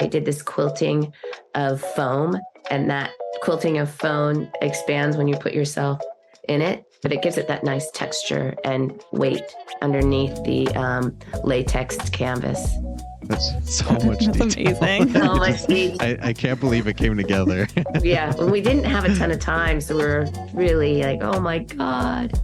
did this quilting of foam, and that quilting of foam expands when you put yourself in it, but it gives it that nice texture and weight underneath the latex canvas. That's so much detail. That's amazing. So much detail. I can't believe it came together. Yeah, and we didn't have a ton of time, so we were really like, oh my God.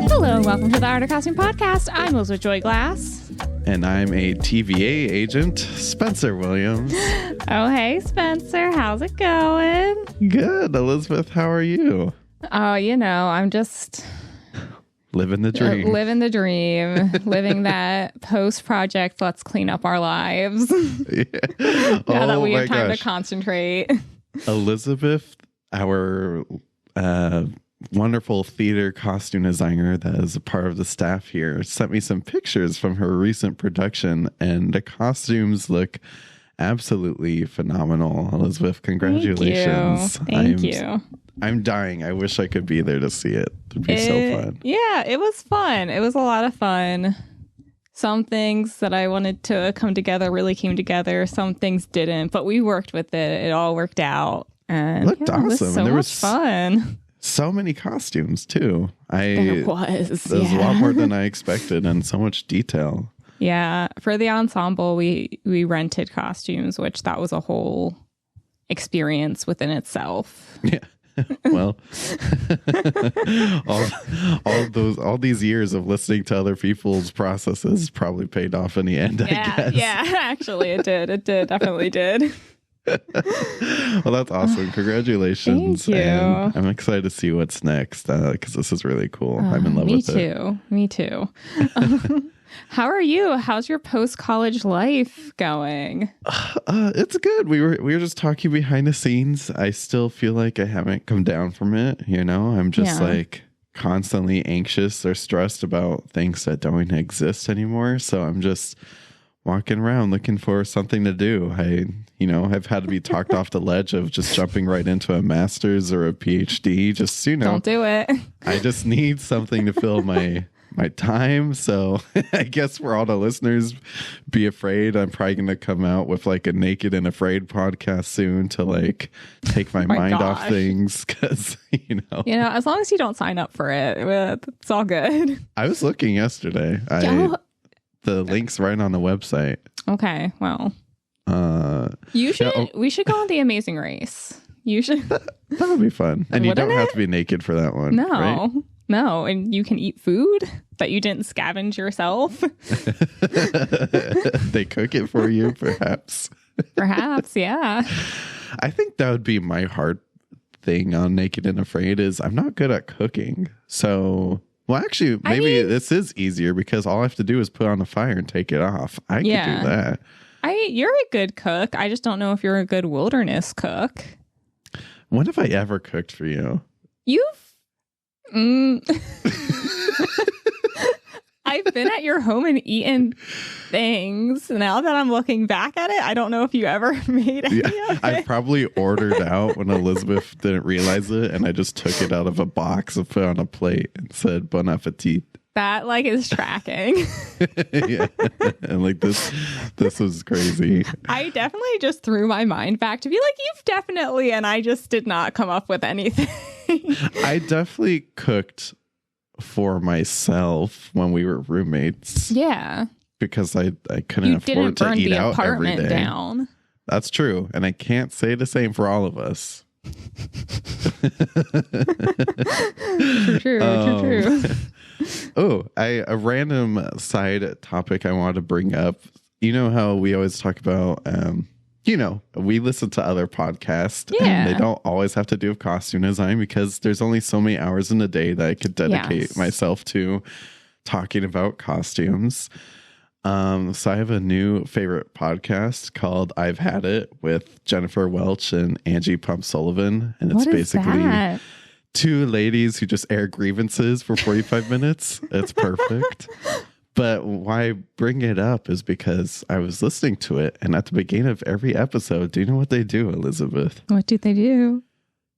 Hello and welcome to the Art of Costume Podcast. I'm Elizabeth Joy Glass. And I'm a TVA agent, Spencer Williams. Oh, hey, Spencer. How's it going? Good. Elizabeth, how are you? Oh, you know, I'm just... living the dream. Living the dream. Living that post-project, let's clean up our lives. Yeah. Now that we have time gosh. to concentrate. Elizabeth, our wonderful theater costume designer that is a part of the staff here, sent me some pictures from her recent production, and the costumes look absolutely phenomenal. Elizabeth, congratulations. Thank you. I'm dying. I wish I could be there to see it. It'd be so fun. Yeah, it was fun. It was a lot of fun. Some things that I wanted to come together really came together. Some things didn't, but we worked with it. It all worked out. And It looked awesome. It was so and there much was fun. so many costumes too. There was. There was a lot more than I expected, and so much detail. Yeah, for the ensemble, we rented costumes, which that was a whole experience within itself. Yeah. Well, all these years of listening to other people's processes probably paid off in the end, I guess. Yeah, actually it did. It definitely did. Well, that's awesome. Congratulations. Thank you. And I'm excited to see what's next because this is really cool. I'm in love with it. Me too. How are you? How's your post-college life going? It's good. We were just talking behind the scenes. I still feel like I haven't come down from it. You know, I'm just like constantly anxious or stressed about things that don't exist anymore. So I'm just walking around looking for something to do. I've had to be talked off the ledge of just jumping right into a master's or a PhD. Just, Don't do it. I just need something to fill my time. So I guess for all the listeners, be afraid. I'm probably going to come out with like a Naked and Afraid podcast soon to like take my mind off things. Cause as long as you don't sign up for it, it's all good. I was looking yesterday. The link's right on the website. Okay. Well, we should go on The Amazing Race. You should. That would be fun. And you don't have to be naked for that one. No. Right? No, and you can eat food that you didn't scavenge yourself. They cook it for you, perhaps. Perhaps, yeah. I think that would be my hard thing on Naked and Afraid is I'm not good at cooking. So, well, actually, maybe this is easier because all I have to do is put on the fire and take it off. I could do that. You're a good cook. I just don't know if you're a good wilderness cook. When have I ever cooked for you? I've been at your home and eaten things. Now that I'm looking back at it, I don't know if you ever made any of it. I probably ordered out when Elizabeth didn't realize it, and I just took it out of a box and put it on a plate and said bon appetit. That is tracking. Yeah. And this was crazy. I definitely just threw my mind back to be like, you've definitely, and I just did not come up with anything. I definitely cooked for myself when we were roommates. Yeah. Because I couldn't afford to eat out every day. Down. That's true. And I can't say the same for all of us. True. Oh, a random side topic I wanted to bring up. You know how we always talk about, we listen to other podcasts and they don't always have to do with costume design because there's only so many hours in a day that I could dedicate myself to talking about costumes. So I have a new favorite podcast called I've Had It with Jennifer Welch and Angie Pump Sullivan. And it's basically two ladies who just air grievances for 45 minutes. It's perfect. But why I bring it up is because I was listening to it, and at the beginning of every episode, do you know what they do, Elizabeth? What do they do?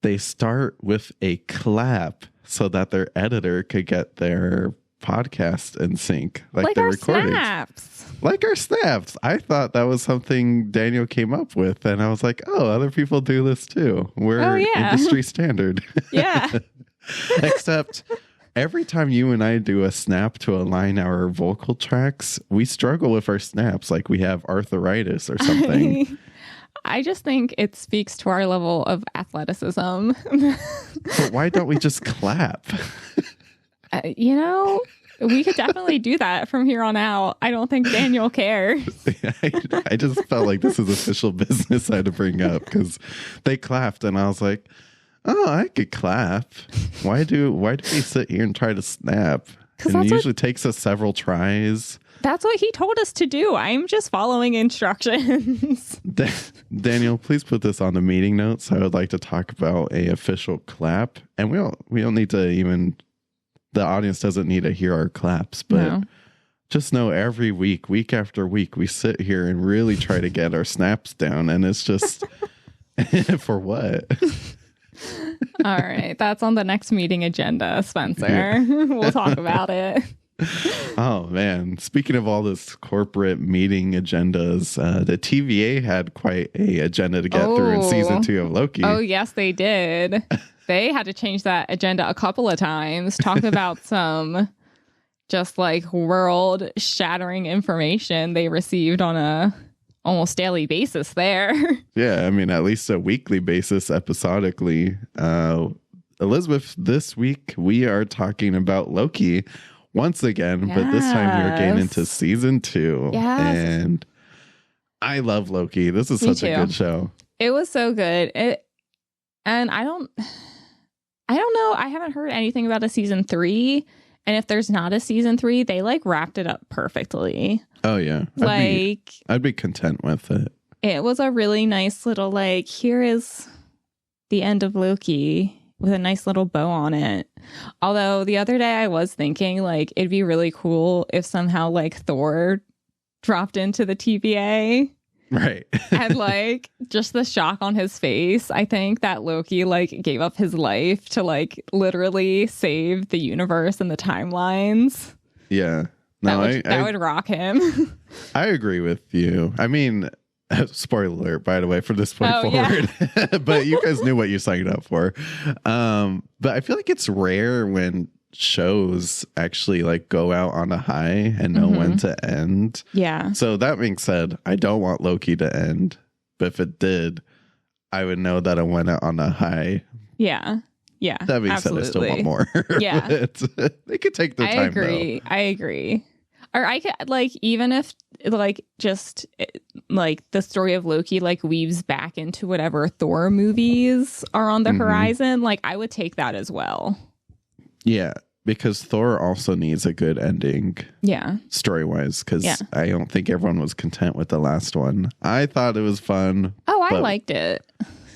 They start with a clap so that their editor could get their podcast in sync, like their recordings. Snaps. Like our snaps. I thought that was something Daniel came up with, and I was like, oh, other people do this too. We're industry standard. Yeah. Except every time you and I do a snap to align our vocal tracks, we struggle with our snaps like we have arthritis or something. I just think it speaks to our level of athleticism. But why don't we just clap? We could definitely do that from here on out. I don't think Daniel cares. I just felt like this is official business I had to bring up because they clapped and I was like, oh, I could clap. Why do we sit here and try to snap? And it usually takes us several tries. That's what he told us to do. I'm just following instructions. Daniel, please put this on the meeting notes. I would like to talk about a official clap. And we don't need to even... The audience doesn't need to hear our claps, but just know every week after week, we sit here and really try to get our snaps down. And it's just for what? All right. That's on the next meeting agenda, Spencer. Yeah. We'll talk about it. Oh, man. Speaking of all this corporate meeting agendas, the TVA had quite a agenda to get through in season 2 of Loki. Oh, yes, they did. They had to change that agenda a couple of times. Talk about some just like world shattering information they received on a almost daily basis there. Yeah, I mean, at least a weekly basis episodically. Elizabeth, this week we are talking about Loki once again, but this time we are getting into season 2. Yes. And I love Loki. This is such a good show. It was so good. And I don't know. I haven't heard anything about a season 3. And if there's not a season 3, they like wrapped it up perfectly. Oh, yeah. I'd be content with it. It was a really nice little like, here is the end of Loki with a nice little bow on it. Although the other day I was thinking like it'd be really cool if somehow like Thor dropped into the TVA. Right. And like just the shock on his face. I think that Loki like gave up his life to like literally save the universe and the timelines. Yeah. No, that would rock him. I agree with you. I mean, spoiler alert, by the way, from this point forward. Yeah. But you guys knew what you signed up for. But I feel like it's rare when shows actually like go out on a high and know when to end. Yeah. So that being said, I don't want Loki to end, but if it did, I would know that it went out on a high. Yeah. Yeah. That being said, I still want more. Yeah. They could take their time. I agree. Or I could like, even if like just like the story of Loki like weaves back into whatever Thor movies are on the horizon, like I would take that as well. Yeah, because Thor also needs a good ending. Yeah. Story-wise, because I don't think everyone was content with the last one. I thought it was fun. Oh, I liked it.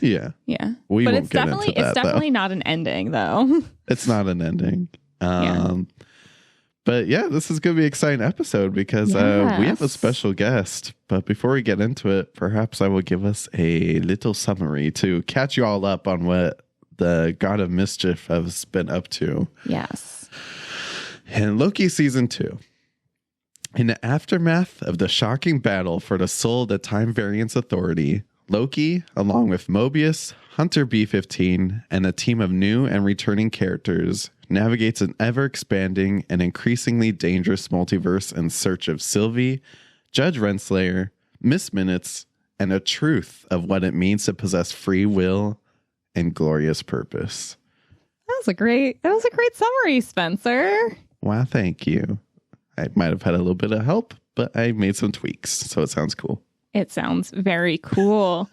Yeah. Yeah. But it's definitely not an ending, though. It's not an ending. But yeah, this is going to be an exciting episode because we have a special guest. But before we get into it, perhaps I will give us a little summary to catch you all up on what the God of Mischief has been up to. Yes. In Loki season 2, in the aftermath of the shocking battle for the soul of the Time Variance Authority, Loki, along with Mobius, Hunter B-15, and a team of new and returning characters, navigates an ever-expanding and increasingly dangerous multiverse in search of Sylvie, Judge Renslayer, Miss Minutes, and a truth of what it means to possess free will and glorious purpose. That was a great summary, Spencer. Wow, thank you. I might have had a little bit of help, but I made some tweaks, so it sounds cool. It sounds very cool.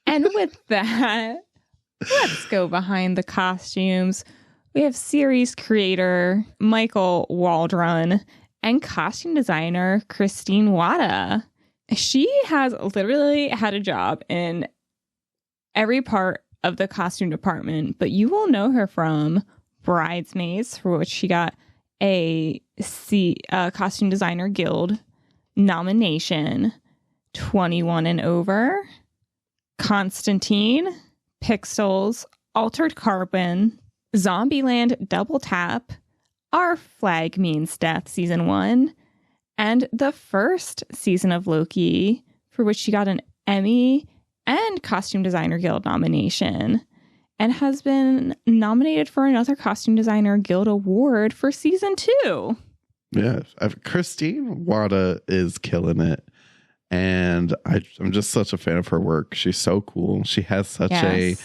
And with that, let's go behind the costumes. We have series creator Michael Waldron and costume designer Christine Wada. She has literally had a job in every part of the costume department, but you will know her from Bridesmaids, for which she got a Costume Designer Guild nomination, 21 and Over, Constantine, Pixels, Altered Carbon, Zombieland Double Tap, Our Flag Means Death Season 1, and the first season of Loki, for which she got an Emmy and Costume Designer Guild nomination, and has been nominated for another Costume Designer Guild Award for Season 2. Yeah, Christine Wada is killing it. And I'm just such a fan of her work. She's so cool. She has such a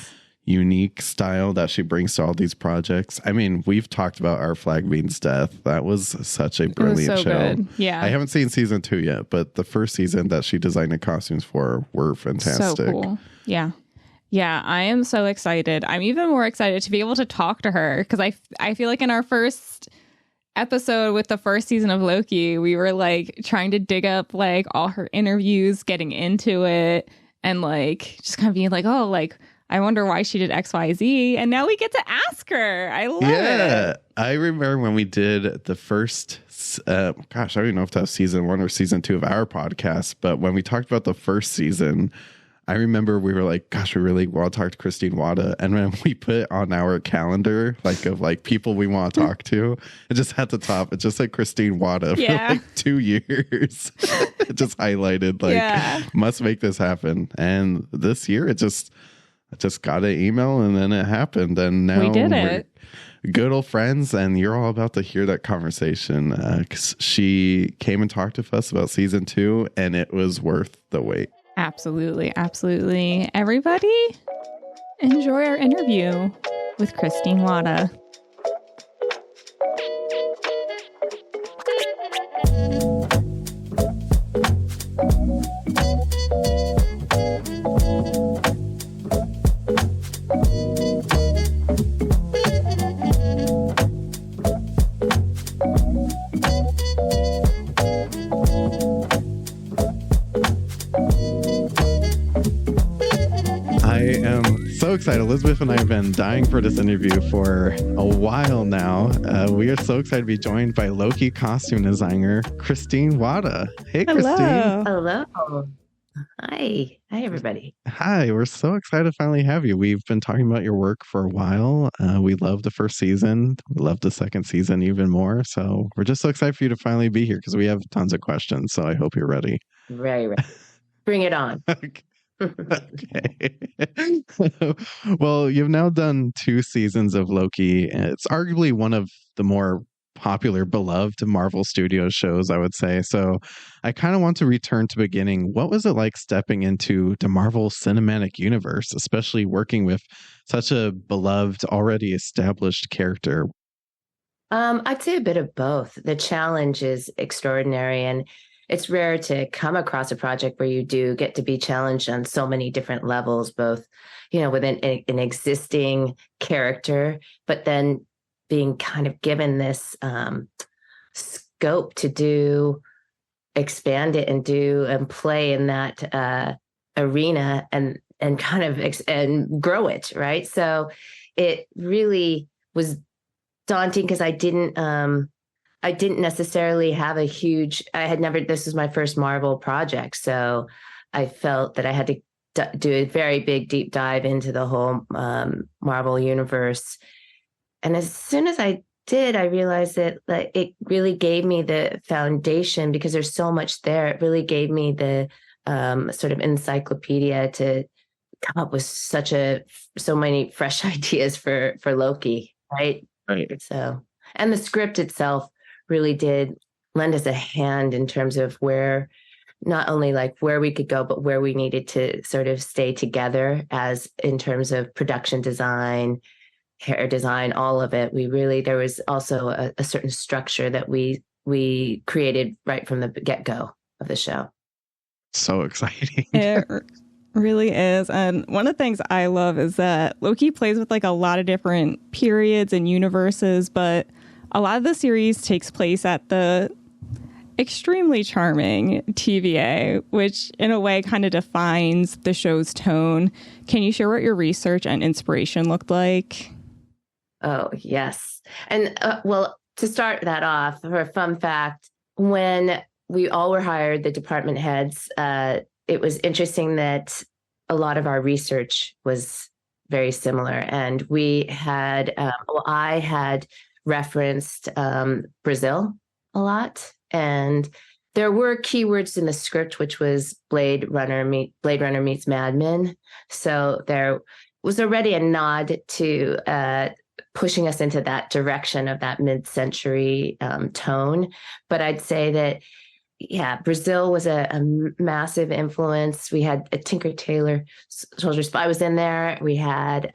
unique style that she brings to all these projects. I mean, we've talked about Our Flag Means Death. That was such a brilliant show. Good. Yeah. I haven't seen season 2 yet, but the first season that she designed the costumes for were fantastic. So cool. Yeah. Yeah, I am so excited. I'm even more excited to be able to talk to her because I feel like in our first episode with the first season of Loki, we were like trying to dig up like all her interviews, getting into it, and like just kind of being like, oh, like I wonder why she did XYZ. And now we get to ask her. I love it. I remember when we did the first, I don't even know if that was season 1 or season 2 of our podcast, but when we talked about the first season, I remember we were like, gosh, we really want to talk to Christine Wada. And when we put on our calendar, like of like people we want to talk to, it just at the top, it just said Christine Wada for like 2 years. It just highlighted like, must make this happen. And this year, I just got an email and then it happened. And now we did it. Good old friends, and you're all about to hear that conversation. 'Cause she came and talked to us about season 2, and it was worth the wait. Absolutely. Absolutely. Everybody, enjoy our interview with Christine Wada. Excited. Elizabeth and I have been dying for this interview for a while now. We are so excited to be joined by Loki costume designer Christine Wada. Hey, Hello. Christine. Hello. Hi, everybody. Hi, we're so excited to finally have you. We've been talking about your work for a while. We loved the first season. We loved the second season even more. So we're just so excited for you to finally be here because we have tons of questions. So I hope you're ready. Very ready. Bring it on. Okay. Well, you've now done 2 seasons of Loki. It's arguably one of the more popular, beloved Marvel Studios shows, I would say. So I kind of want to return to beginning. What was it like stepping into the Marvel Cinematic Universe, especially working with such a beloved, already established character? I'd say a bit of both. The challenge is extraordinary, and it's rare to come across a project where you do get to be challenged on so many different levels, both, within an existing character, but then being kind of given this scope to expand it and play in that arena and kind of and grow it, right? So it really was daunting because I didn't necessarily have this was my first Marvel project. So I felt that I had to do a very big, deep dive into the whole Marvel universe. And as soon as I did, I realized that it really gave me the foundation because there's so much there. It really gave me the sort of encyclopedia to come up with so many fresh ideas for Loki. Right. So, and the script itself really did lend us a hand in terms of where, not only like where we could go, but where we needed to sort of stay together as in terms of production design, hair design, all of it. There was also a certain structure that we created right from the get-go of the show. So exciting. It really is. And one of the things I love is that Loki plays with like a lot of different periods and universes, but a lot of the series takes place at the extremely charming TVA, which in a way kind of defines the show's tone. Can you share what your research and inspiration looked like? Oh, yes. And well, to start that off, for a fun fact, when we all were hired, the department heads, it was interesting that a lot of our research was very similar. And we had, I had referenced Brazil a lot. And there were keywords in the script, which was Blade Runner meets Mad Men. So there was already a nod to pushing us into that direction of that mid-century tone. But I'd say that, yeah, Brazil was a massive influence. We had a Tinker Tailor Soldier Spy was in there. We had,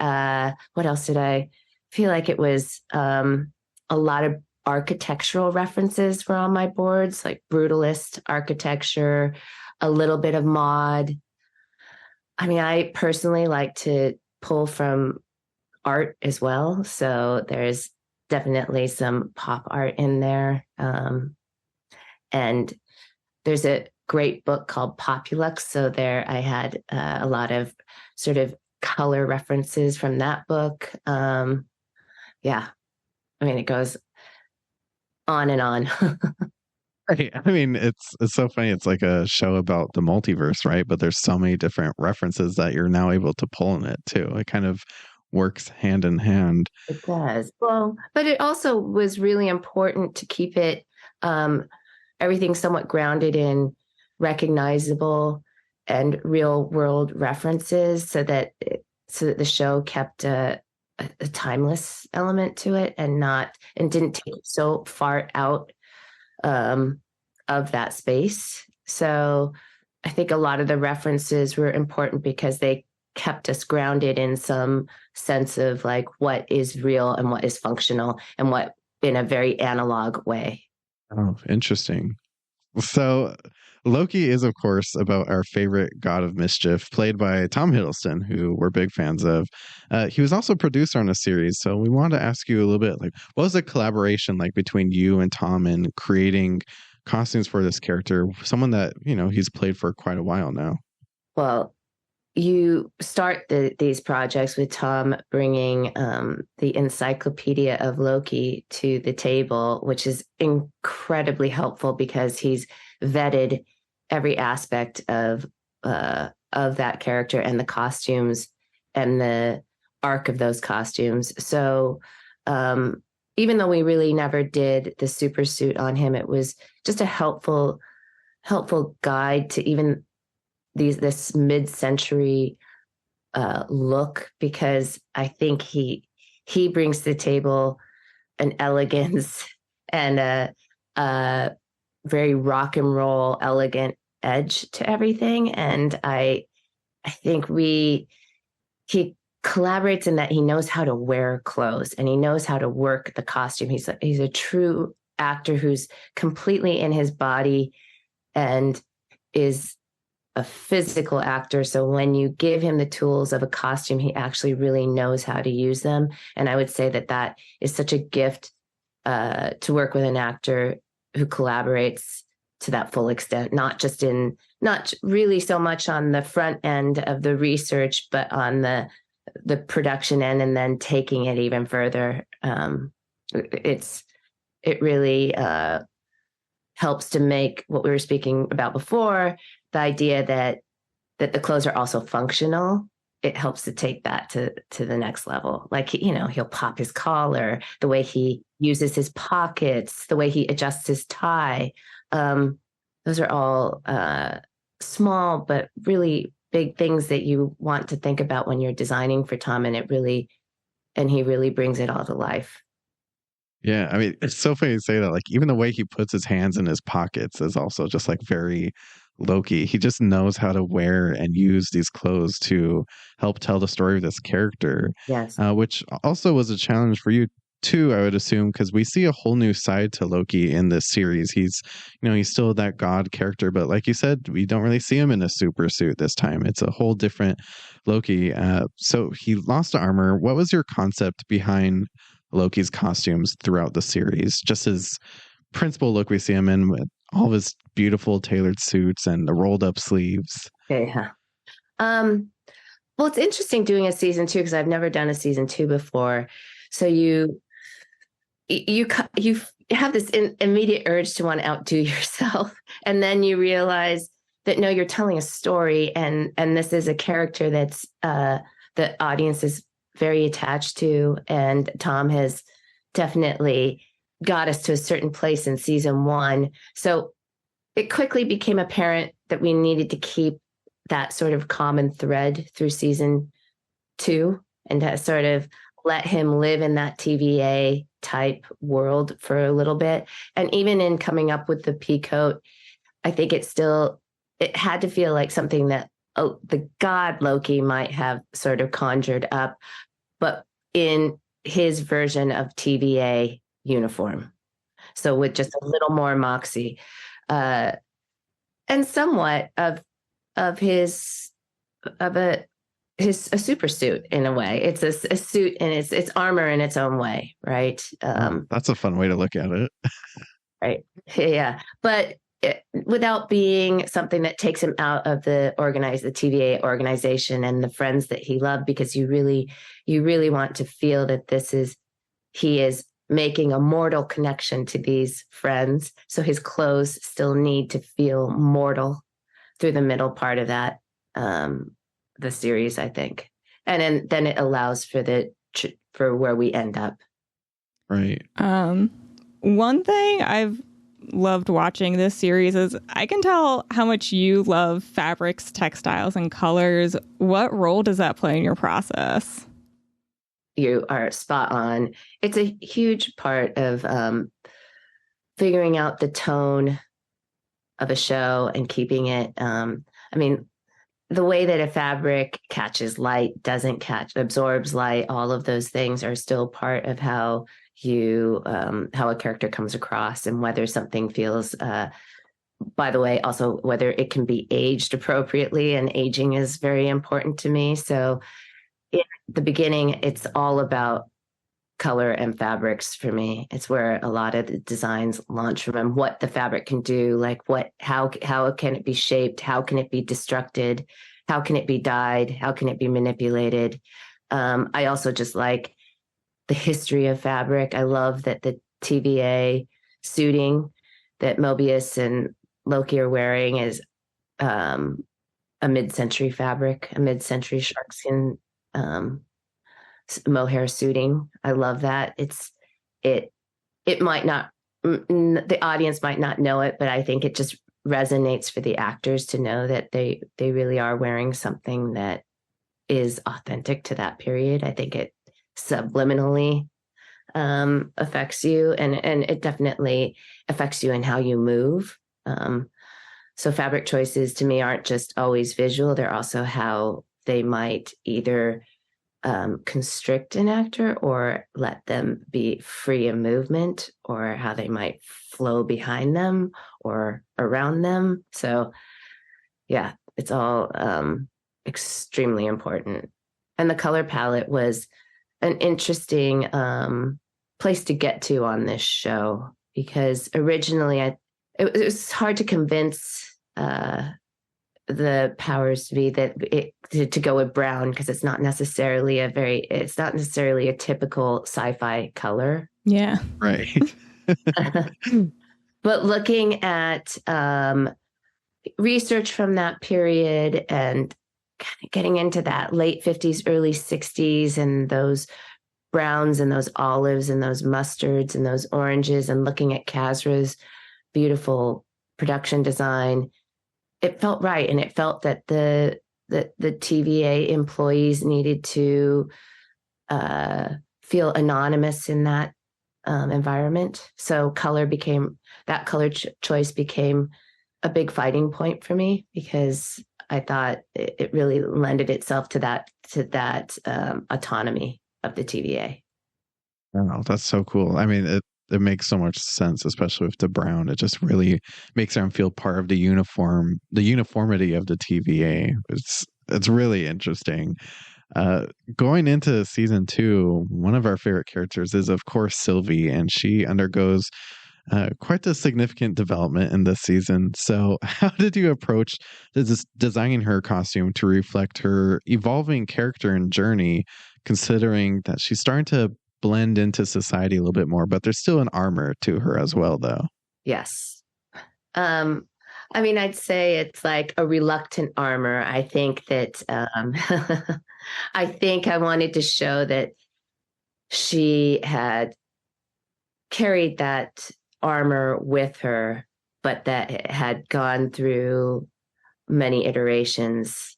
what else did I feel like it was a lot of architectural references were on my boards, like brutalist architecture, a little bit of mod. I mean, I personally like to pull from art as well. So there's definitely some pop art in there. And there's a great book called Populux. So there I had a lot of sort of color references from that book. Yeah, I mean, it goes on and on. I mean, it's so funny. It's like a show about the multiverse, right? But there's so many different references that you're now able to pull in it too. It kind of works hand in hand. It does. Well, but it also was really important to keep it everything somewhat grounded in recognizable and real world references, so that the show kept a timeless element to it, and didn't take it so far out of that space. So I think a lot of the references were important because they kept us grounded in some sense of like what is real and what is functional and what in a very analog way. Oh, interesting. So Loki is, of course, about our favorite God of Mischief, played by Tom Hiddleston, who we're big fans of. He was also a producer on a series. So we wanted to ask you a little bit, like, what was the collaboration like between you and Tom in creating costumes for this character, someone that, you know, he's played for quite a while now? Well, you start these projects with Tom bringing the Encyclopedia of Loki to the table, which is incredibly helpful because he's vetted every aspect of that character and the costumes and the arc of those costumes. So even though we really never did the super suit on him, it was just a helpful guide to even this mid-century look, because I think he brings to the table an elegance and a very rock and roll elegant edge to everything. And I think he collaborates in that he knows how to wear clothes and he knows how to work the costume. He's a true actor who's completely in his body and is a physical actor. So when you give him the tools of a costume, he actually really knows how to use them. And I would say that is such a gift to work with an actor who collaborates to that full extent, not really so much on the front end of the research, but on the production end, and then taking it even further. It really helps to make what we were speaking about before, the idea that the clothes are also functional. It helps to take that to the next level. Like, he'll pop his collar, the way he uses his pockets, the way he adjusts his tie. Those are all small but really big things that you want to think about when you're designing for Tom, and he really brings it all to life. Yeah, I mean, it's so funny to say that. Like, even the way he puts his hands in his pockets is also just like very Loki. He just knows how to wear and use these clothes to help tell the story of this character. Yes. Which also was a challenge for you too, I would assume, because we see a whole new side to Loki in this series. He's still that god character, but like you said, we don't really see him in a super suit this time. It's a whole different Loki. So he lost armor. What was your concept behind Loki's costumes throughout the series? Just his principal look we see him in, with all of his beautiful tailored suits and the rolled up sleeves. Yeah. Well, it's interesting doing a season 2 because I've never done a season 2 before. So you have this immediate urge to want to outdo yourself, and then you realize that no, you're telling a story, and this is a character that's the audience is very attached to. And Tom has definitely got us to a certain place in season 1. So it quickly became apparent that we needed to keep that sort of common thread through season 2 and to sort of let him live in that TVA type world for a little bit. And even in coming up with the Peacoat, I think it had to feel like something that the god Loki might have sort of conjured up, but in his version of TVA uniform. So with just a little more moxie, and somewhat of his a super suit in a way. It's a suit and it's armor in its own way, right? That's a fun way to look at it. Right. Yeah. But without being something that takes him out of the TVA organization and the friends that he loved, because you really want to feel that he is making a mortal connection to these friends. So his clothes still need to feel mortal through the middle part of that, the series, I think. And then it allows for where we end up. Right. One thing I've loved watching this series is I can tell how much you love fabrics, textiles, and colors. What role does that play in your process? You are spot on. It's a huge part of figuring out the tone of a show and keeping it. The way that a fabric catches light, absorbs light, all of those things are still part of how a character comes across, and whether something feels, by the way, also whether it can be aged appropriately, and aging is very important to me. So in the beginning, it's all about color and fabrics for me. It's where a lot of the designs launch from, and what the fabric can do, like how can it be shaped? How can it be destructed? How can it be dyed? How can it be manipulated? I also just like the history of fabric. I love that the TVA suiting that Mobius and Loki are wearing is a mid-century fabric, a mid-century sharkskin mohair suiting. I love that. It might not, the audience might not know it, but I think it just resonates for the actors to know that they really are wearing something that is authentic to that period. I think it subliminally affects you, and it definitely affects you in how you move. So fabric choices to me aren't just always visual. They're also how they might either constrict an actor or let them be free of movement, or how they might flow behind them or around them. So yeah, it's all extremely important. And the color palette was an interesting place to get to on this show, because originally it was hard to convince the powers to be to go with brown, because it's not necessarily a typical sci-fi color. Yeah. Right. But looking at research from that period and getting into that late 50s, early 60s, and those browns and those olives and those mustards and those oranges, and looking at Kazra's beautiful production design, it felt right. And it felt that the TVA employees needed to feel anonymous in that environment. So color choice became a big fighting point for me, because I thought it really lended itself to that autonomy of the TVA. Oh, that's so cool. I mean, it makes so much sense, especially with the brown. It just really makes them feel part of the uniformity of the TVA. It's really interesting. Going into season 2, one of our favorite characters is, of course, Sylvie, and she undergoes quite a significant development in this season. So how did you approach designing her costume to reflect her evolving character and journey, considering that she's starting to blend into society a little bit more, but there's still an armor to her as well, though? Yes. I mean, I'd say it's like a reluctant armor. I think that I think I wanted to show that she had carried that armor with her, but that it had gone through many iterations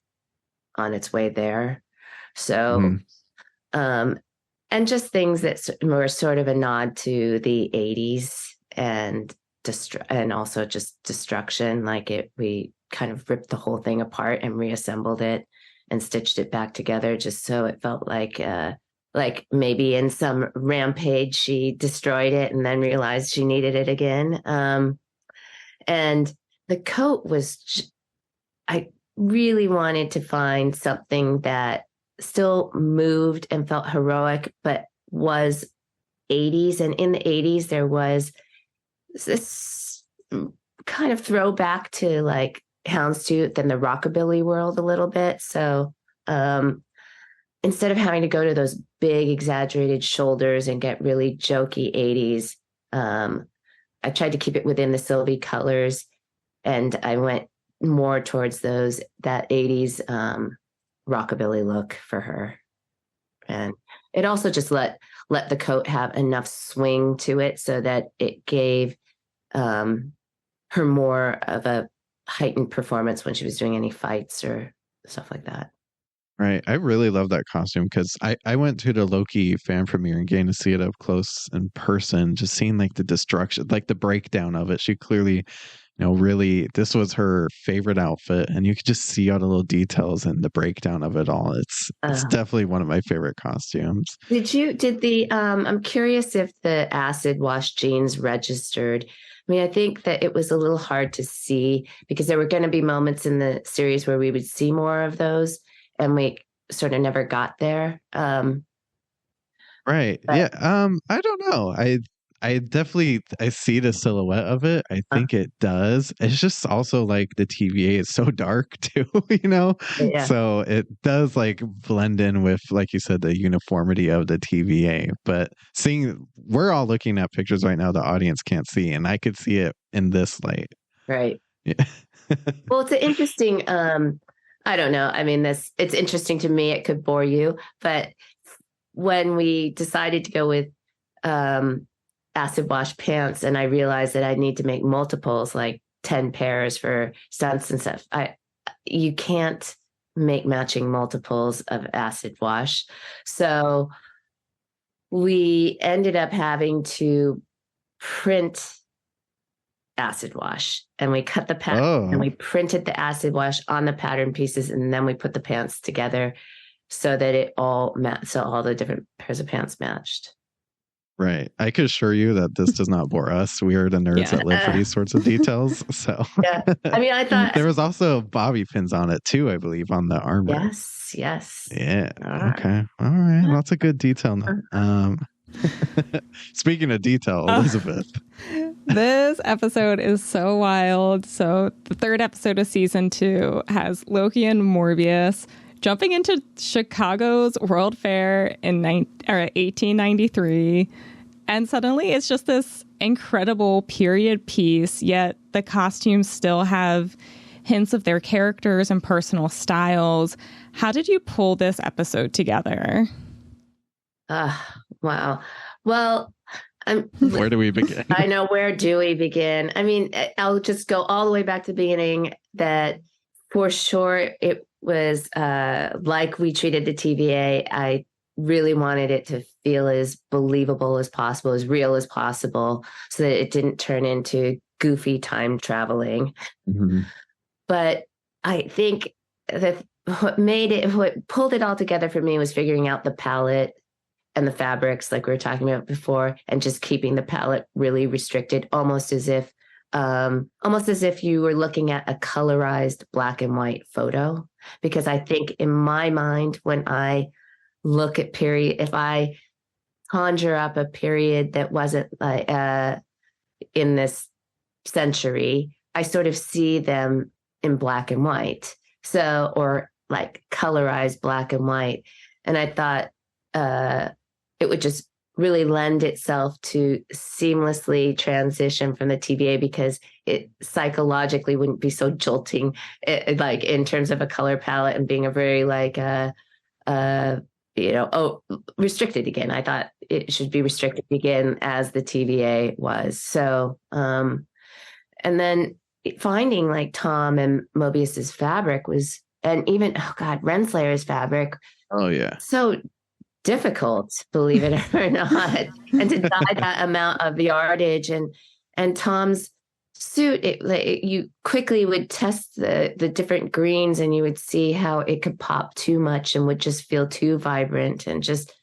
on its way there. So, and just things that were sort of a nod to the 80s and and also just destruction. We kind of ripped the whole thing apart and reassembled it and stitched it back together just so it felt like maybe in some rampage she destroyed it and then realized she needed it again. And the coat was, I really wanted to find something that still moved and felt heroic, but was 80s. And in the 80s, there was this kind of throwback to like Houndstooth and the rockabilly world a little bit. So instead of having to go to those big exaggerated shoulders and get really jokey 80s, I tried to keep it within the Sylvie colors, and I went more towards that 80s rockabilly look for her. And it also just let the coat have enough swing to it so that it gave her more of a heightened performance when she was doing any fights or stuff like that. Right. I really love that costume because I went to the Loki fan premiere and getting to see it up close in person, just seeing like the destruction, like the breakdown of it. She clearly, really, this was her favorite outfit, and you could just see all the little details and the breakdown of it all. It's definitely one of my favorite costumes. I'm curious if the acid wash jeans registered. I mean, I think that it was a little hard to see because there were going to be moments in the series where we would see more of those, and we sort of never got there. Right. Yeah. I don't know. I definitely see the silhouette of it. I think it does. It's just also like the TVA is so dark too, Yeah. So it does like blend in with, like you said, the uniformity of the TVA. But we're all looking at pictures right now the audience can't see, and I could see it in this light. Right. Yeah. Well, it's an interesting, I don't know. I mean, it's interesting to me. It could bore you, but when we decided to go with acid wash pants, and I realized that I need to make multiples, like 10 pairs for stunts and stuff, you can't make matching multiples of acid wash. So we ended up having to print acid wash, and we cut the pattern and we printed the acid wash on the pattern pieces, and then we put the pants together so that it all so all the different pairs of pants matched. Right. I can assure you that this does not bore us. We are the nerds that live for these sorts of details. So yeah, I mean, I thought there was also bobby pins on it too, I believe, on the armor. Yes. Yeah. Okay. All right. Lots of good detail. Speaking of detail, Elizabeth. This episode is so wild. So the third episode of season 2 has Loki and Morbius jumping into Chicago's World Fair in 1893. And suddenly it's just this incredible period piece, yet the costumes still have hints of their characters and personal styles. How did you pull this episode together? Wow. Well, where do we begin? I know, where do we begin? I mean, I'll just go all the way back to the beginning, that for sure it was like we treated the TVA. I really wanted it to feel as believable as possible, as real as possible, so that it didn't turn into goofy time traveling. Mm-hmm. But I think that what pulled it all together for me was figuring out the palette and the fabrics, like we were talking about before, and just keeping the palette really restricted, almost as if you were looking at a colorized black and white photo. Because I think in my mind, when I look at period, if I conjure up a period that wasn't like in this century, I sort of see them in black and white, or like colorized black and white. And I thought it would just really lend itself to seamlessly transition from the TVA, because it psychologically wouldn't be so jolting, like in terms of a color palette and being a very like restricted again. I thought it should be restricted again as the TVA was. So, and then finding like Tom and Mobius's fabric was, and even, Renslayer's fabric. Oh yeah. So difficult, believe it or not, and to dye that amount of yardage, and Tom's suit, you quickly would test the different greens, and you would see how it could pop too much and would just feel too vibrant, and just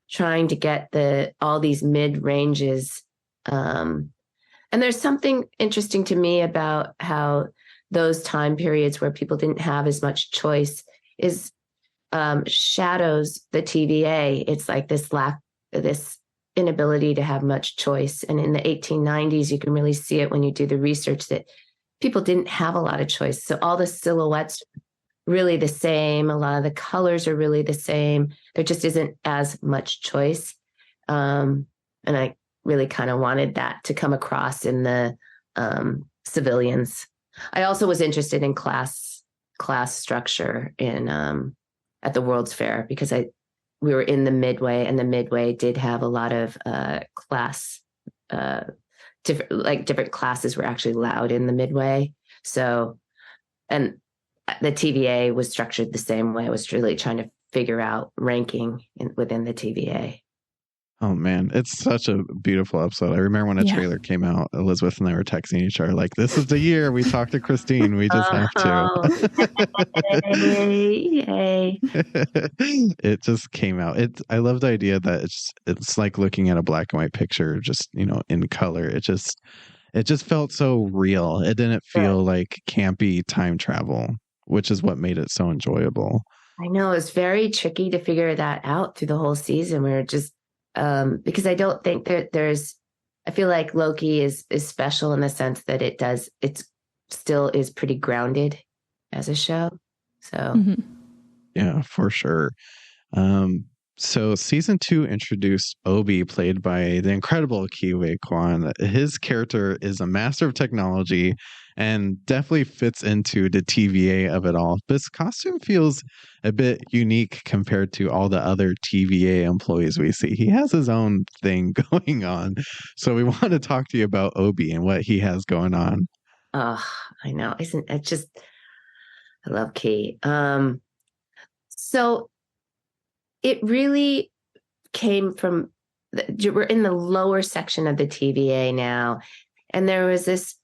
trying to get all these mid ranges. And there's something interesting to me about how those time periods where people didn't have as much choice is shadows the TVA. It's like this inability to have much choice. And in the 1890s, you can really see it when you do the research that people didn't have a lot of choice. So all the silhouettes really the same. A lot of the colors are really the same. There just isn't as much choice. And I really kind of wanted that to come across in the civilians. I also was interested in class structure at the World's Fair, because we were in the Midway, and the Midway did have a lot of class, different classes were actually allowed in the Midway. So, and the TVA was structured the same way. I was really trying to figure out ranking within the TVA. Oh man, it's such a beautiful episode. I remember when a trailer came out, Elizabeth and I were texting each other like, "This is the year we talk to Christine. We just have to." Yay. It just came out. I love the idea that it's like looking at a black and white picture, just in color. It just felt so real. It didn't feel like campy time travel, which is what made it so enjoyable. I know, it's very tricky to figure that out through the whole season. We were just because I don't think that I feel like Loki is special in the sense that it still is pretty grounded as a show. So yeah, for sure. So season 2 introduced Obi, played by the incredible Ki-Wei Kwan. His character is a master of technology and definitely fits into the TVA of it all. But his costume feels a bit unique compared to all the other TVA employees we see. He has his own thing going on. So we want to talk to you about Obi and what he has going on. Oh, I know. Isn't it just, I love Ki. So it really came from, we're in the lower section of the TVA now. And there was this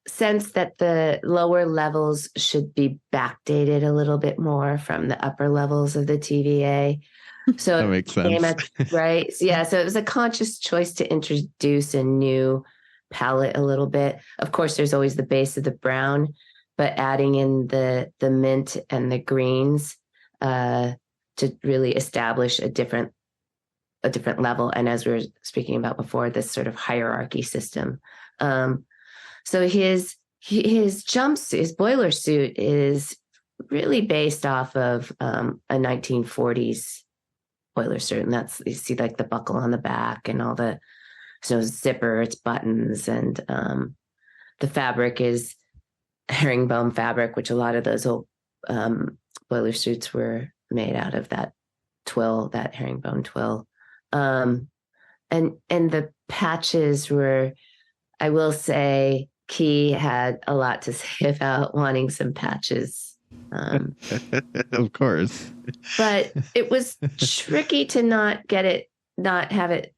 sense that the lower levels should be backdated a little bit more from the upper levels of the TVA. So that makes sense. Right. Yeah. So it was a conscious choice to introduce a new palette a little bit. Of course, there's always the base of the brown, but adding in the mint and the greens to really establish a different level. And as we were speaking about before, this sort of hierarchy system. So his jumpsuit, his boiler suit, is really based off of a 1940s boiler suit, and you see like the buckle on the back and all the zipper, it's buttons, and the fabric is herringbone fabric, which a lot of those old boiler suits were made out of, that twill, that herringbone twill, and the patches were, I will say, Ki had a lot to say about wanting some patches. Of course. But it was tricky to not have it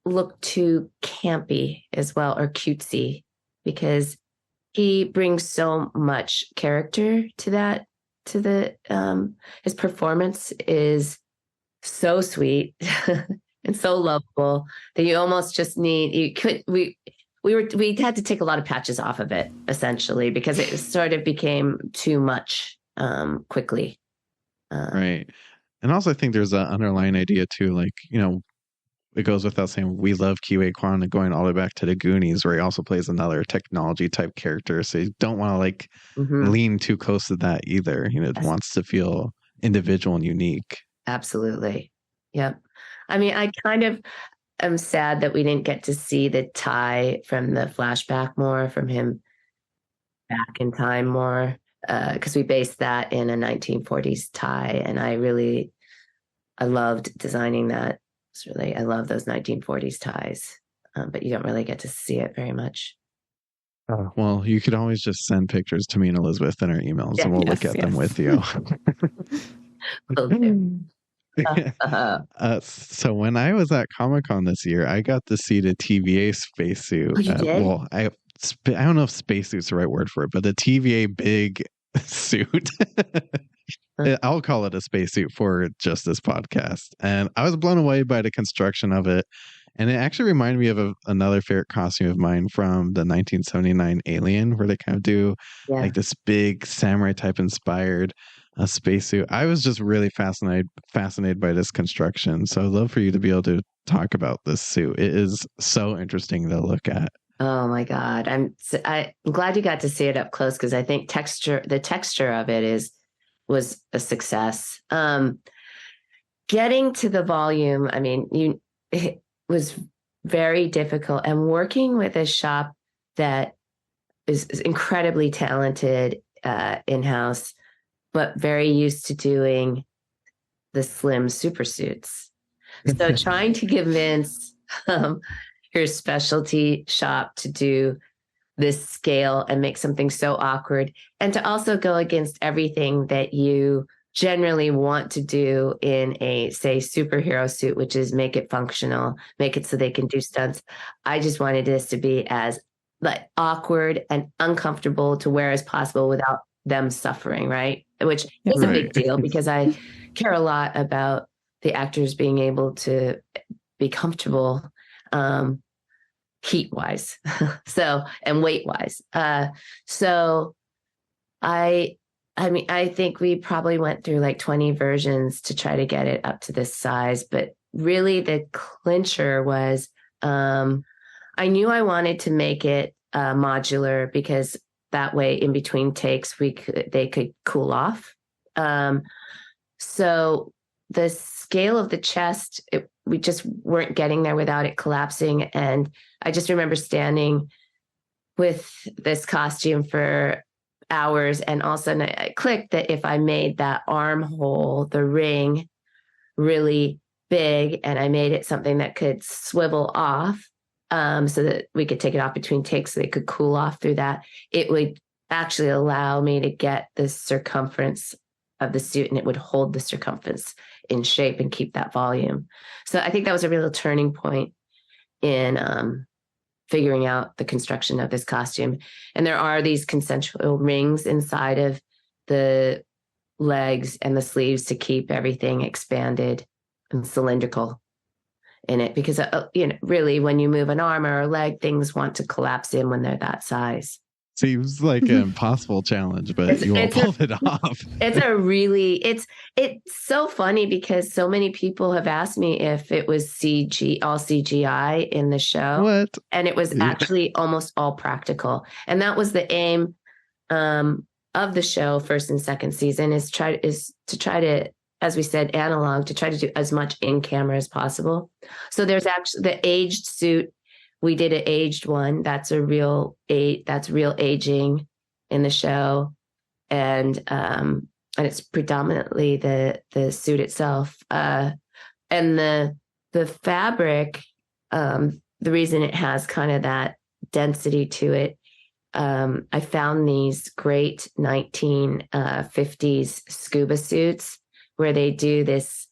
look too campy as well, or cutesy, because he brings so much character to that. His performance is so sweet and so lovable that you almost just we had to take a lot of patches off of it, essentially, because it sort of became too much quickly. Right. And also I think there's an underlying idea too, like, it goes without saying, we love Ki-Wei Kwan, and going all the way back to the Goonies, where he also plays another technology type character. So you don't want to lean too close to that either. It wants to feel individual and unique. Absolutely. Yep. I mean, am sad that we didn't get to see the tie from the flashback more, from him back in time more, because we based that in a 1940s tie, and I loved designing that. I love those 1940s ties, but you don't really get to see it very much. Oh, well, you could always just send pictures to me and Elizabeth in our emails, and we'll look at them with you. So when I was at Comic-Con this year, I got to see the TVA spacesuit. Oh, you did? Well, I don't know if spacesuit's the right word for it, but the TVA big suit. I'll call it a spacesuit for just this podcast. And I was blown away by the construction of it. And it actually reminded me of another favorite costume of mine from the 1979 Alien, where they kind of do like this big samurai type inspired spacesuit. I was just really fascinated by this construction. So I'd love for you to be able to talk about this suit. It is so interesting to look at. Oh my God. I'm glad you got to see it up close, because I think the texture of it was a success. Getting to the volume, I mean, it was very difficult, and working with a shop that is incredibly talented in-house, but very used to doing the slim super suits. So trying to convince your specialty shop to do this scale and make something so awkward, and to also go against everything that you generally want to do in a, say, superhero suit, which is make it functional, make it so they can do stunts. I just wanted this to be as like awkward and uncomfortable to wear as possible without them suffering, right? Which is a big deal, because I care a lot about the actors being able to be comfortable heat wise, and weight wise. So I mean, I think we probably went through like 20 versions to try to get it up to this size, but really the clincher was, I knew I wanted to make it modular, because that way in between takes, they could cool off. So the scale of the chest, we just weren't getting there without it collapsing. And I just remember standing with this costume for hours, and all of a sudden I clicked that if I made that armhole, the ring, really big, and I made it something that could swivel off, so that we could take it off between takes, so they could cool off through that, it would actually allow me to get the circumference of the suit, and it would hold the circumference in shape and keep that volume. So I think that was a real turning point in figuring out the construction of this costume. And there are these concentric rings inside of the legs and the sleeves to keep everything expanded and cylindrical in it, because really when you move an arm or a leg, things want to collapse in when they're that size. Seems like an impossible challenge, but you all pulled it off. It's so funny, because so many people have asked me if it was all CGI in the show. What? And it was actually almost all practical. And that was the aim of the show, first and second season, is to try to, as we said, analog, to try to do as much in camera as possible. So there's actually the aged suit. We did an aged one. That's real aging in the show, and it's predominantly the suit itself, and the fabric. The reason it has kind of that density to it, I found these great 1950s scuba suits where they do this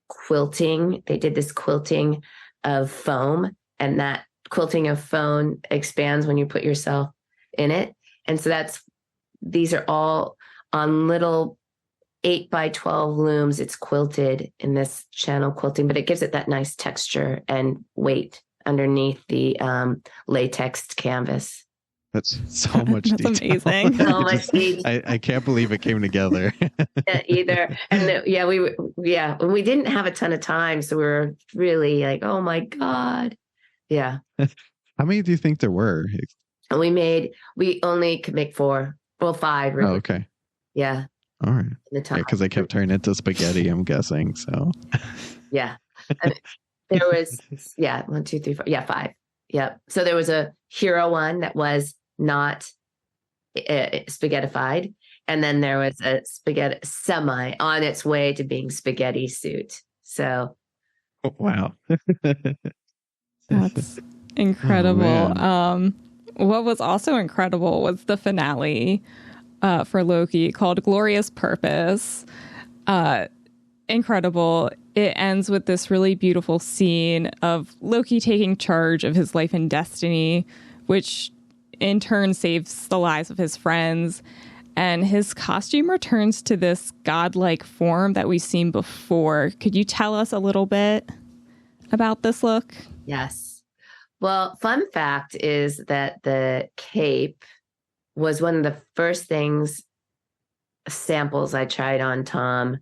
quilting. They did this quilting of foam, and that quilting of foam expands when you put yourself in it. And so these are all on little 8x12 looms. It's quilted in this channel quilting, but it gives it that nice texture and weight underneath the latexed canvas. That's so much detail. That's amazing. So much detail. I can't believe it came together. Either. And we didn't have a ton of time, so we were really like, oh my God. Yeah. How many do you think there were? And we only could make 4. Well, 5. Really. Oh, okay. Yeah. All right. Because I kept turning into spaghetti, I'm guessing. So. Yeah. there was, yeah, 1, 2, 3, 4. Yeah, 5. Yep. So there was a hero one that was not spaghettified. And then there was a spaghetti semi on its way to being spaghetti suit. So. Oh, wow. That's incredible. Oh, what was also incredible was the finale for Loki called Glorious Purpose. Incredible. It ends with this really beautiful scene of Loki taking charge of his life and destiny, which in turn saves the lives of his friends. And his costume returns to this godlike form that we've seen before. Could you tell us a little bit about this look? Yes. Well, fun fact is that the cape was one of the first samples I tried on Tom,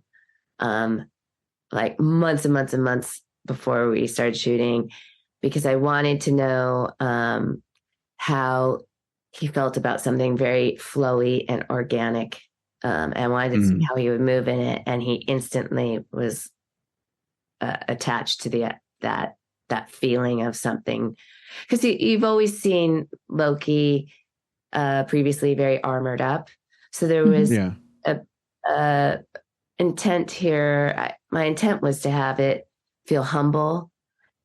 like months and months and months before we started shooting, because I wanted to know how he felt about something very flowy and organic. And I wanted to see how he would move in it. And he instantly was attached to that feeling of something. Because you've always seen Loki previously very armored up. So there was a intent here. My intent was to have it feel humble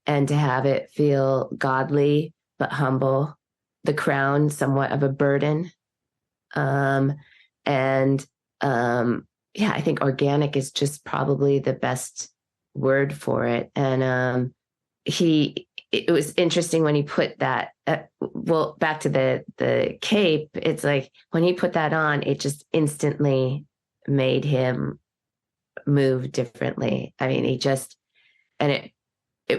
and to have it feel godly, but humble. The crown, somewhat of a burden. I think organic is just probably the best word for it. And it was interesting when he put that, back to the cape, it's like when he put that on, it just instantly made him move differently. I mean, it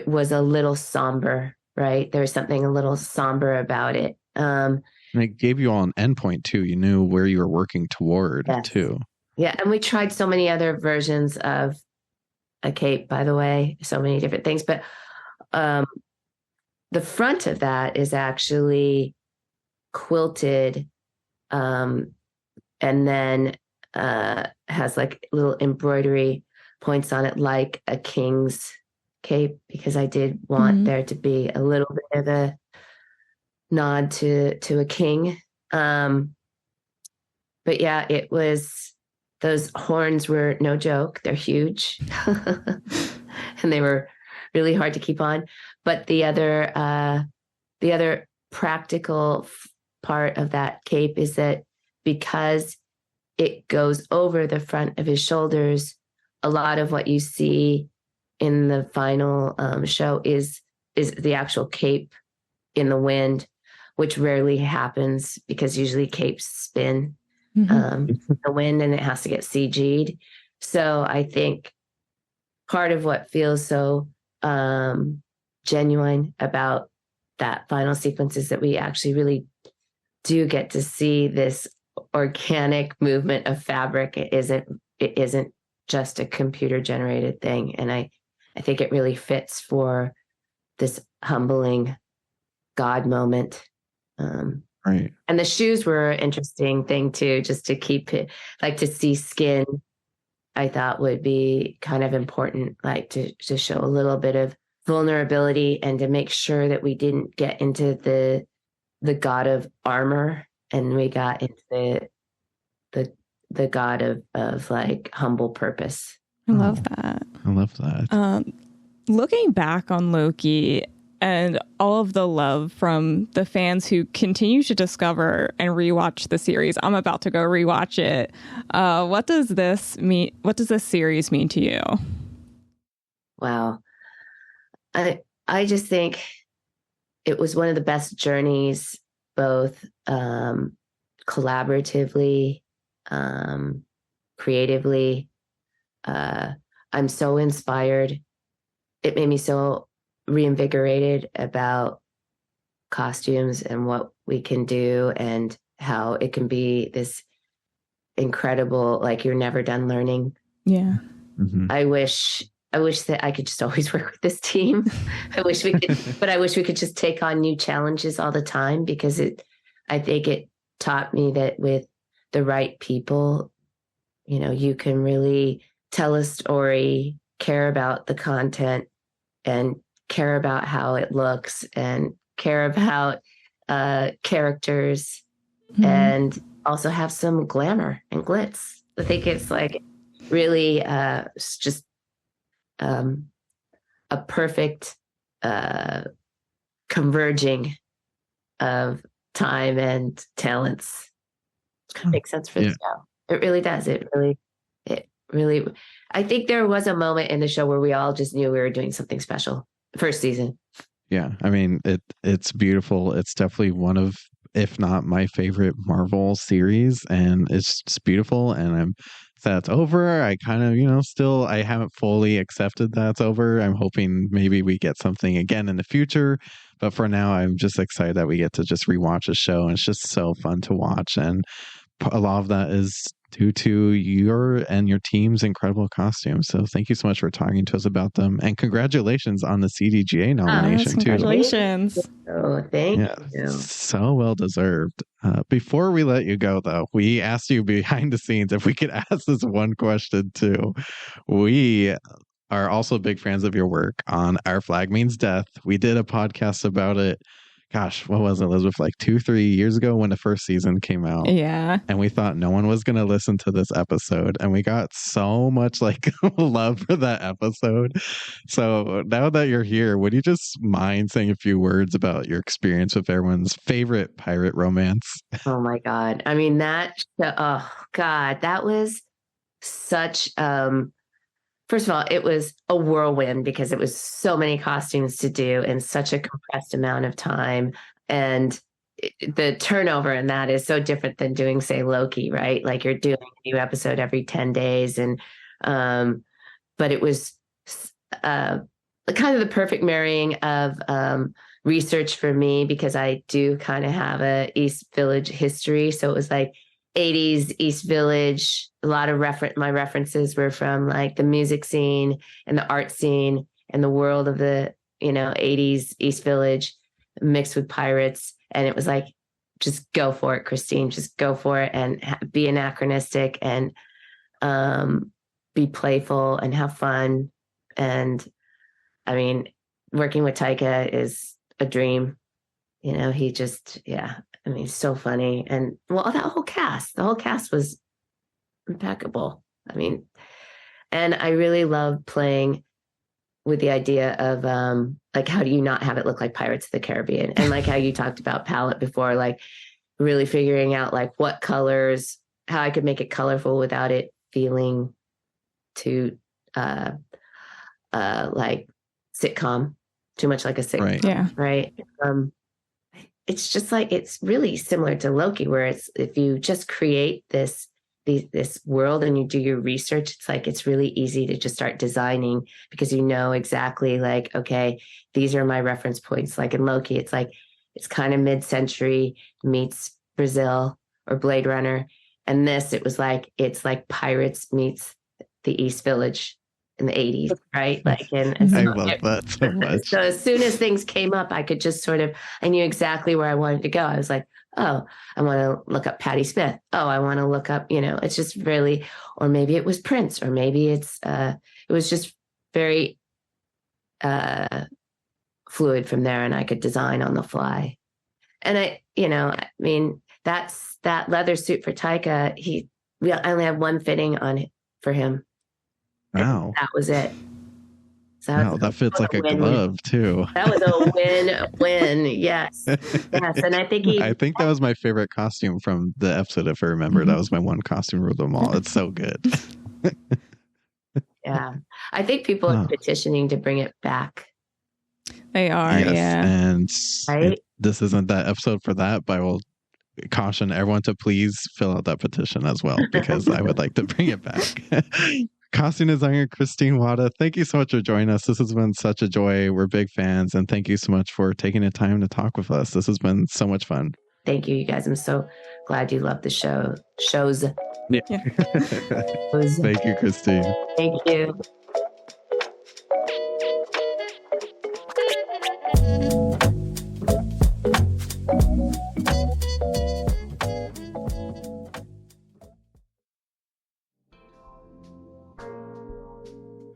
was a little somber, right? There was something a little somber about it. And it gave you all an endpoint too. You knew where you were working toward too. Yeah. And we tried so many other versions of a cape, by the way, so many different things. But the front of that is actually quilted and then has like little embroidery points on it, like a king's cape, because I did want there to be a little bit of a nod to a king. But yeah, it was, those horns were no joke. They're huge. And they were really hard to keep on. But the other practical part of that cape is that because it goes over the front of his shoulders, a lot of what you see in the final show is the actual cape in the wind, which rarely happens because usually capes spin in the wind and it has to get CG'd. So I think part of what feels so genuine about that final sequence is that we actually really do get to see this organic movement of fabric. It isn't just a computer generated thing. And I think it really fits for this humbling God moment. Right. And the shoes were an interesting thing too, just to keep it, like to see skin, I thought would be kind of important, like to show a little bit of vulnerability and to make sure that we didn't get into the God of armor and we got into the God of like humble purpose. I love that. I love that. Looking back on Loki and all of the love from the fans who continue to discover and rewatch the series, I'm about to go rewatch it. What does this mean? What does this series mean to you? Wow. I just think it was one of the best journeys, both collaboratively, creatively. I'm so inspired. It made me so reinvigorated about costumes and what we can do and how it can be this incredible, like you're never done learning. Yeah. Mm-hmm. I wish that I could just always work with this team. I wish we could just take on new challenges all the time, because I think it taught me that with the right people, you can really tell a story, care about the content, and care about how it looks and care about characters and also have some glamour and glitz. I think it's like really just a perfect converging of time and talents. Makes sense for the show. It really does. It really, I think there was a moment in the show where we all just knew we were doing something special. First season. Yeah. I mean, it's beautiful. It's definitely one of, if not my favorite Marvel series, and it's just beautiful. And I'm sad it's over. I kind of, still, I haven't fully accepted that it's over. I'm hoping maybe we get something again in the future. But for now, I'm just excited that we get to just rewatch a show. And it's just so fun to watch. And a lot of that is due to your and your team's incredible costumes. So thank you so much for talking to us about them. And congratulations on the CDGA nomination, congratulations. too. Oh, thank you. So well deserved. Before we let you go, though, we asked you behind the scenes if we could ask this one question, too. We are also big fans of your work on Our Flag Means Death. We did a podcast about it. Gosh, what was it, Elizabeth? Like 2-3 years ago when the first season came out. Yeah. And we thought no one was going to listen to this episode. And we got so much love for that episode. So now that you're here, would you just mind saying a few words about your experience with everyone's favorite pirate romance? Oh my God. I mean, that was such, first of all, it was a whirlwind because it was so many costumes to do in such a compressed amount of time. And the turnover in that is so different than doing, say, Loki, right? Like you're doing a new episode every 10 days. And, but it was kind of the perfect marrying of research for me because I do kind of have a East Village history. So it was like 80s East Village. A lot of my references were from like the music scene and the art scene and the world of the, 80s East Village mixed with pirates. And it was like, just go for it, Christine, just go for it and be anachronistic and be playful and have fun. And I mean, working with Taika is a dream. He just, he's so funny. And well, the whole cast was impeccable. I mean, and I really love playing with the idea of like, how do you not have it look like Pirates of the Caribbean? And like how you talked about palette before, like really figuring out like what colors, how I could make it colorful without it feeling too like sitcom, too much like a sitcom. Right. Yeah. Right. It's just like, it's really similar to Loki, where it's, if you just create this world and you do your research, it's like, it's really easy to just start designing because exactly like, okay, these are my reference points. Like in Loki, it's like, it's kind of mid-century meets Brazil or Blade Runner. And this, it's like Pirates meets the East Village in the 80s, right? Like, and I love that so much. So as soon as things came up, I could just I knew exactly where I wanted to go. I was like, oh, I want to look up Patti Smith. Oh, I want to look up, it's just really, or maybe it was Prince, or maybe it was just very fluid from there, and I could design on the fly. And I mean, that leather suit for Taika, I only had one fitting on it for him. Wow. That was it. So wow, that fits like a glove too. That was a win. Yes. Yes. And I think I think that was my favorite costume from the episode, if I remember. That was my one costume rule of them all. It's so good. Yeah. I think people are petitioning to bring it back. They are, yes, yeah. And right? This isn't that episode for that, but I will caution everyone to please fill out that petition as well, because I would like to bring it back. Costume designer Christine Wada, thank you so much for joining us. This has been such a joy. We're big fans, and thank you so much for taking the time to talk with us. This has been so much fun. Thank you, you guys. I'm so glad you love the shows. Yeah. Thank you, Christine. Thank you.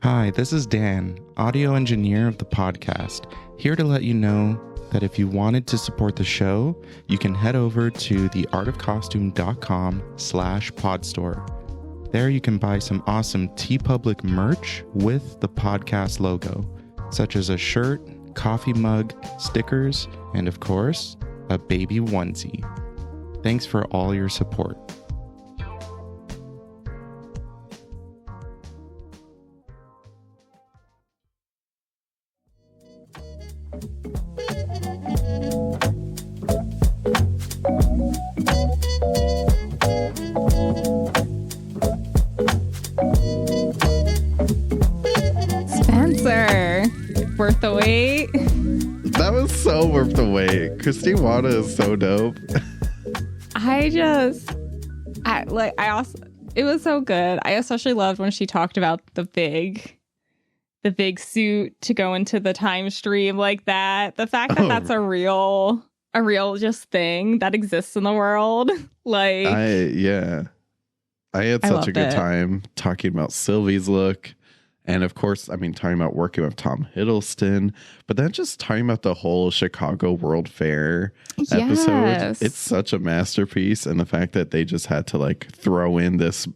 Hi, this is Dan, audio engineer of the podcast, here to let you know that if you wanted to support the show, you can head over to theartofcostume.com/podstore. There you can buy some awesome TeePublic merch with the podcast logo, such as a shirt, coffee mug, stickers, and of course, a baby onesie. Thanks for all your support. Spencer, worth the wait. That was so worth the wait. Christine Wada is so dope. It was so good. I especially loved when she talked about the big suit to go into the time stream like that. The fact that that's a real just thing that exists in the world. Like, I had such a good time talking about Sylvie's look. And of course, I mean, talking about working with Tom Hiddleston, but then just talking about the whole Chicago World Fair episode. It's such a masterpiece. And the fact that they just had to like throw in this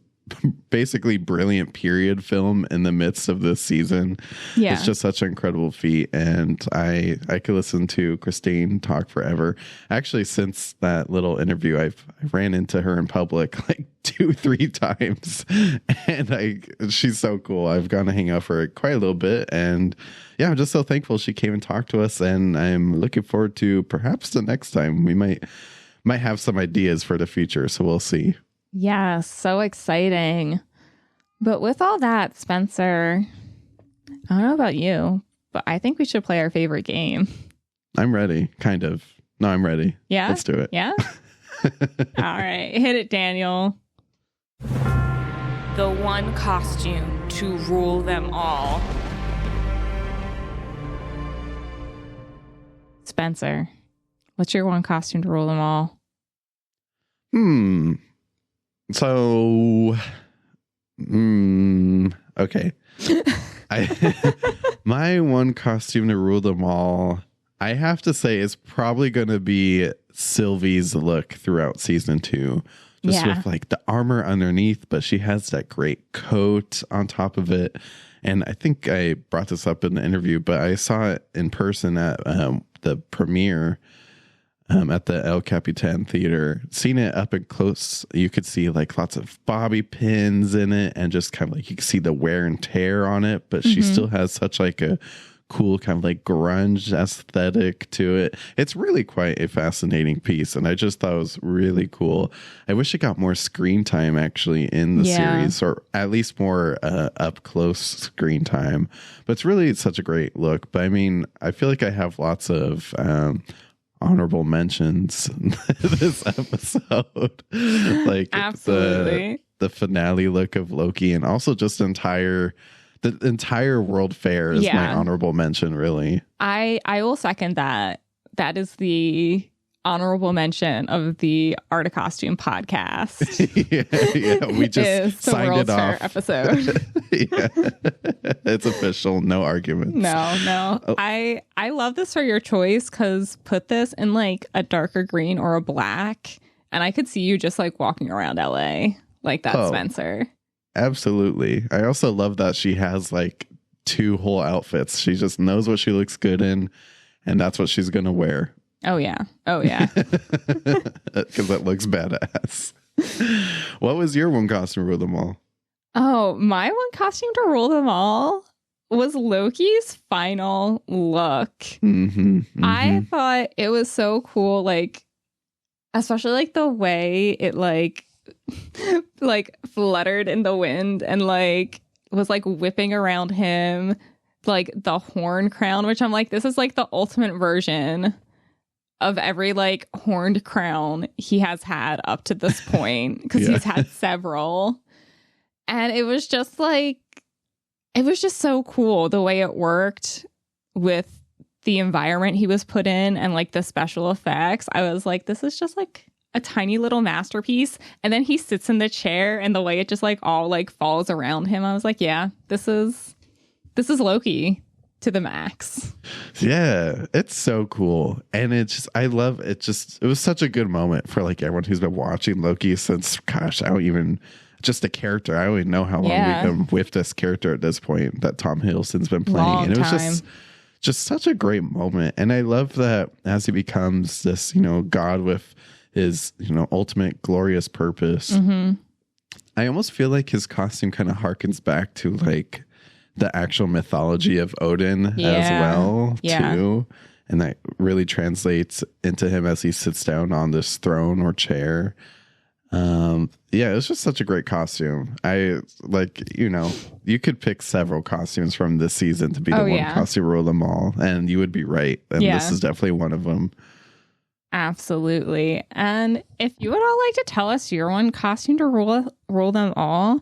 basically brilliant period film in the midst of this season. It's just such an incredible feat. And I could listen to Christine talk forever. Actually, since that little interview, I ran into her in public like 2-3 times, and she's so cool. I've gone to hang out for quite a little bit, and yeah, I'm just so thankful she came and talked to us, and I'm looking forward to perhaps the next time we might have some ideas for the future, so we'll see. Yeah, so exciting. But with all that, Spencer, I don't know about you, but I think we should play our favorite game. I'm ready, kind of. No, I'm ready. Yeah? Let's do it. Yeah? All right, hit it, Daniel. The one costume to rule them all. Spencer, what's your one costume to rule them all? So, okay. My one costume to rule them all, I have to say, is probably going to be Sylvie's look throughout season 2. Just with like the armor underneath, but she has that great coat on top of it. And I think I brought this up in the interview, but I saw it in person at the premiere at the El Capitan Theater. Seeing it up and close, you could see like lots of bobby pins in it, and just kind of like you can see the wear and tear on it, but she still has such like a cool kind of like grunge aesthetic to it. It's really quite a fascinating piece, and I just thought it was really cool. I wish it got more screen time actually in the series, or at least more up close screen time. But it's really such a great look. But I mean, I feel like I have lots of honorable mentions this episode. Like absolutely the finale look of Loki, and also just the entire World Fair is my honorable mention, really. I will second that. That is the honorable mention of the Art of Costume podcast. yeah, we just signed it off. Episode. It's official, no arguments. No. Oh. I love this for your choice, because put this in like a darker green or a black, and I could see you just like walking around LA like that, Spencer. Absolutely. I also love that she has like 2 whole outfits. She just knows what she looks good in, and that's what she's going to wear. Oh, yeah. Because that looks badass. What was your one costume to rule them all? Oh, my one costume to rule them all was Loki's final look. I thought it was so cool, like, especially like the way it like fluttered in the wind and like was like whipping around him, like the horn crown, which I'm like, this is like the ultimate version of every like horned crown he has had up to this point, because he's had several. And it was just so cool the way it worked with the environment he was put in and like the special effects. I was like, this is just like a tiny little masterpiece. And then he sits in the chair, and the way it just like all like falls around him, I was like, yeah, this is this is Loki to the max. Yeah, it's so cool. And it's just, I love it. Just, it was such a good moment for like everyone who's been watching Loki since, gosh, I don't even, just a character. I don't even know how long we've been with this character at this point that Tom Hiddleston's been playing. Long and it was time. just such a great moment. And I love that as he becomes this, you know, God with his, you know, ultimate glorious purpose. Mm-hmm. I almost feel like his costume kind of harkens back to like the actual mythology of Odin as well, too. And that really translates into him as he sits down on this throne or chair. Yeah, it was just such a great costume. I like, you know, you could pick several costumes from this season to be the one costume rule them all, and you would be right. And this is definitely one of them. Absolutely. And if you would all like to tell us your one costume to rule them all,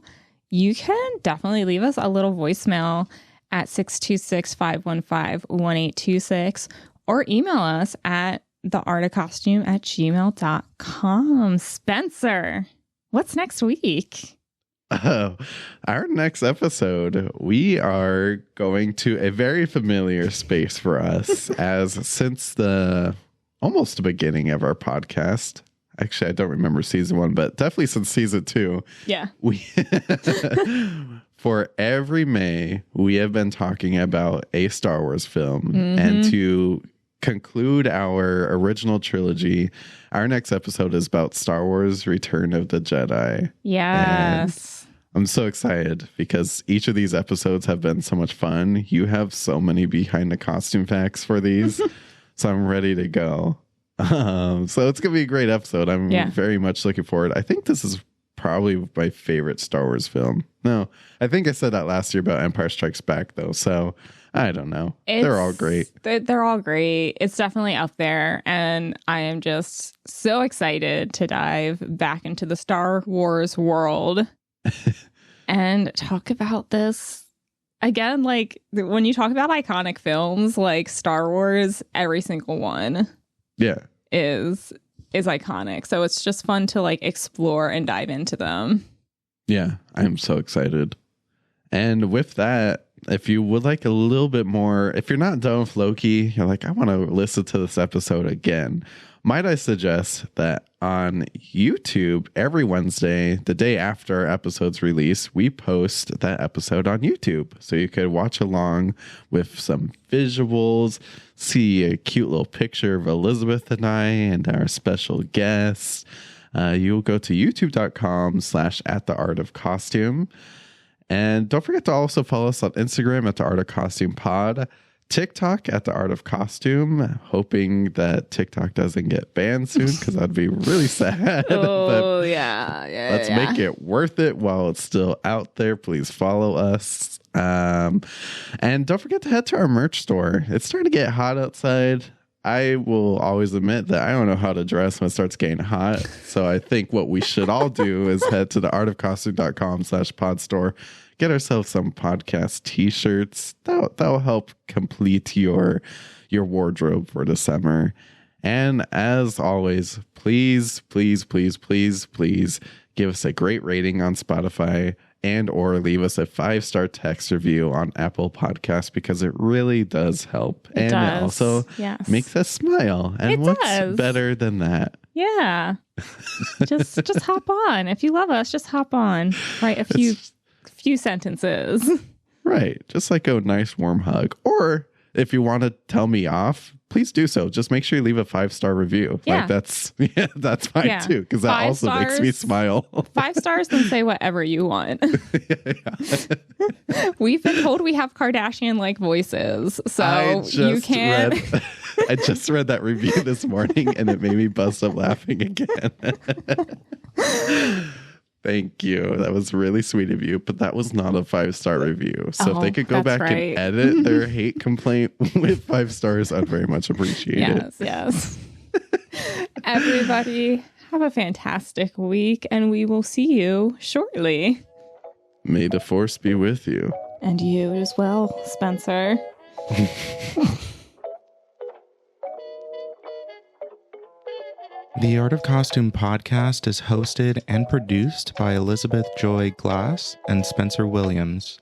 you can definitely leave us a little voicemail at 626-515-1826 or email us at theartofcostume@gmail.com. Spencer, what's next week? Oh, our next episode, we are going to a very familiar space for us as since almost the beginning of our podcast. Actually, I don't remember season 1, but definitely since season 2. Yeah. For every May, we have been talking about a Star Wars film. And to conclude our original trilogy, our next episode is about Star Wars Return of the Jedi. Yes. And I'm so excited because each of these episodes have been so much fun. You have so many behind the costume facts for these. So I'm ready to go. So it's going to be a great episode. I'm very much looking forward. I think this is probably my favorite Star Wars film. No, I think I said that last year about Empire Strikes Back, though. So I don't know. They're all great. They're all great. It's definitely up there. And I am just so excited to dive back into the Star Wars world and talk about this. Again, like when you talk about iconic films like Star Wars, every single one is iconic. So it's just fun to like explore and dive into them. Yeah, I'm so excited. And with that, if you would like a little bit more, if you're not done with Loki, you're like, I want to listen to this episode again. Might I suggest that on YouTube every Wednesday, the day after our episode's release, we post that episode on YouTube. So you could watch along with some visuals, see a cute little picture of Elizabeth and I and our special guest. You'll go to youtube.com/@theartofcostume. And don't forget to also follow us on Instagram at The Art of Costume Pod, TikTok at The Art of Costume, hoping that TikTok doesn't get banned soon because that'd be really sad. Let's make it worth it while it's still out there. Please follow us. And don't forget to head to our merch store. It's starting to get hot outside. I will always admit that I don't know how to dress when it starts getting hot. So I think what we should all do is head to theartofcostume.com/pod store. Get ourselves some podcast t-shirts. That'll help complete your wardrobe for the summer. And as always, please give us a great rating on Spotify and or leave us a 5-star text review on Apple Podcasts because it really does help. It also makes us smile. And what's better than that? Yeah. just hop on. If you love us, just hop on. Write a few sentences. Right. Just like a nice warm hug. Or if you want to tell me off, please do so. Just make sure you leave a 5-star review. Yeah. Like that's fine too, because that also makes me smile. 5 stars, then say whatever you want. We've been told we have Kardashian-like voices, so you can. I just read that review this morning, and it made me bust up laughing again. Thank you. That was really sweet of you, but that was not a 5-star review. So if they could go back and edit their hate complaint with 5 stars, I'd very much appreciate it. Yes. Everybody, have a fantastic week, and we will see you shortly. May the force be with you. And you as well, Spencer. The Art of Costume podcast is hosted and produced by Elizabeth Joy Glass and Spencer Williams.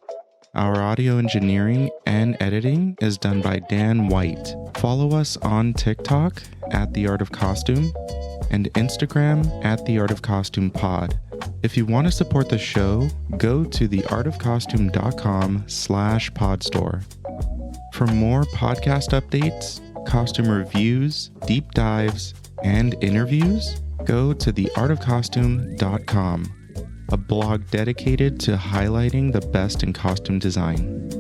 Our audio engineering and editing is done by Dan White. Follow us on TikTok at The Art of Costume and Instagram at The Art of Costume Pod. If you want to support the show, go to theartofcostume.com/podstore. For more podcast updates, costume reviews, deep dives, and interviews, go to theartofcostume.com, a blog dedicated to highlighting the best in costume design.